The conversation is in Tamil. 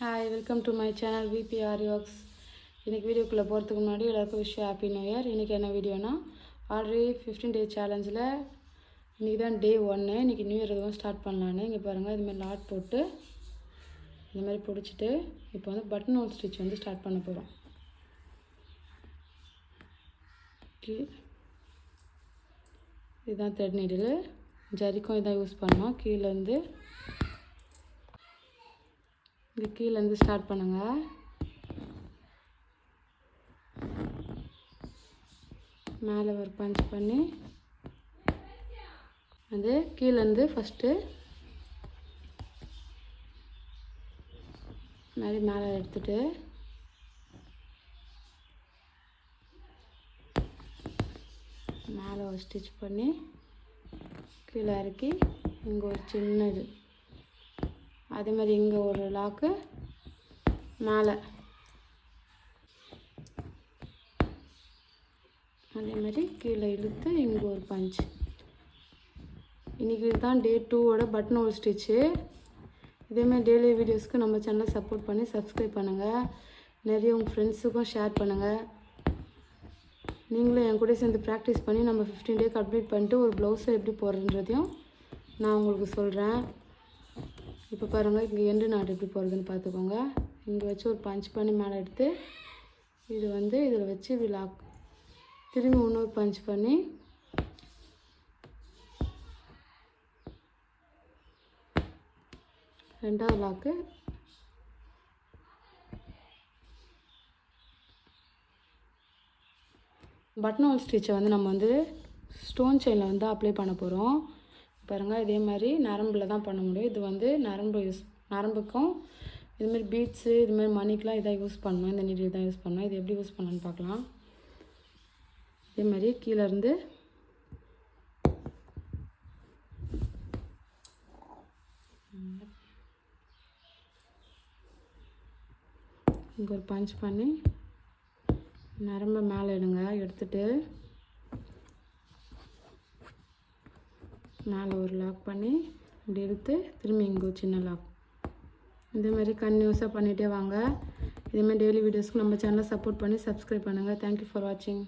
Hi, welcome to my channel VPR works. இன்றைக்கி வீடியோக்குள்ளே போகிறதுக்கு முன்னாடி எல்லாருக்கும் விஷயம் ஹாப்பி நியூ இயர். இன்றைக்கி என்ன வீடியோனா, ஆல்ரெடி 15 டே சேலஞ்சில் இன்றைக்கி தான் டே 1. இன்றைக்கி நியூ இயர் எதுவும் ஸ்டார்ட் பண்ணலான்னு இங்கே பாருங்கள், இதுமாதிரி லாட் போட்டு இந்த மாதிரி பிடிச்சிட்டு இப்போ வந்து பட்டன் ஹோல் ஸ்டிச் வந்து ஸ்டார்ட் பண்ண போகிறோம். இதுதான் த்ரெட் நீடில், ஜரிக்கும் இதான் யூஸ் பண்ணோம். கீழேருந்து ஸ்டார்ட் பண்ணுங்கள். மேலே ஒரு பஞ்ச் பண்ணி அது கீழேருந்து ஃபஸ்ட்டு மாதிரி மேலே எடுத்துகிட்டு மேலே ஒரு ஸ்டிச் பண்ணி கீழே இறக்கி இங்கே ஒரு சின்னது, அதே மாதிரி இங்கே ஒரு லாக்கு மேலே, அதே மாதிரி கீழே இழுத்து இங்கே ஒரு பஞ்ச். இன்றைக்கி தான் டே 2ஓட பட்டன் ஹோல் ஸ்டிச்சு. இதேமாதிரி டெய்லி வீடியோஸ்க்கு நம்ம சேனலை சப்போர்ட் பண்ணி சப்ஸ்கிரைப் பண்ணுங்கள். நிறைய உங்கள் ஃப்ரெண்ட்ஸுக்கும் ஷேர் பண்ணுங்கள். நீங்களும் என் கூட சேர்ந்து ப்ராக்டிஸ் பண்ணி நம்ம 15 டே கம்ப்ளீட் பண்ணிட்டு ஒரு ப்ளவுஸை எப்படி போடுறதுன்றதையும் நான் உங்களுக்கு சொல்கிறேன். இப்போ பாருங்கள், இங்கே எண்டு நாட் எப்படி போடுறதுன்னு பார்த்துக்கோங்க. இங்கே வச்சு ஒரு பஞ்ச் பண்ணி மேலே எடுத்து இது வந்து இதில் வச்சு இப்படி லாக், திரும்பி இன்னொரு பஞ்ச் பண்ணி ரெண்டாவது லாக்கு, பட்டன் ஹோல் ஸ்டிச்சை வந்து நம்ம வந்து ஸ்டோன் செயினில் வந்து அப்ளை பண்ண போகிறோம். பாருங்கள், இதே மாதிரி நரம்பில் தான் பண்ண முடியும். இது வந்து நரம்புக்கும் இதுமாதிரி பீட்ஸு இதுமாதிரி மணிக்கெலாம் இதான் யூஸ் பண்ணணும். இந்த நீடில் தான் யூஸ் பண்ணணும். இது எப்படி யூஸ் பண்ணணும்னு பார்க்கலாம். இதே மாதிரி கீழேருந்து இங்கே ஒரு பஞ்ச் பண்ணி நரம்பை மேலே எடுங்க. எடுத்துட்டு மேலே ஒரு லாக் பண்ணி இப்படி எடுத்து திரும்பி இங்கே ஒரு சின்ன லாக். இதேமாதிரி கன்டினியூஸாக பண்ணிகிட்டே வாங்க. இதேமாதிரி டெய்லி வீடியோஸ்க்கு நம்ம சேனலை சப்போர்ட் பண்ணி சப்ஸ்கிரைப் பண்ணுங்கள். தேங்க்யூ ஃபார் வாட்சிங்.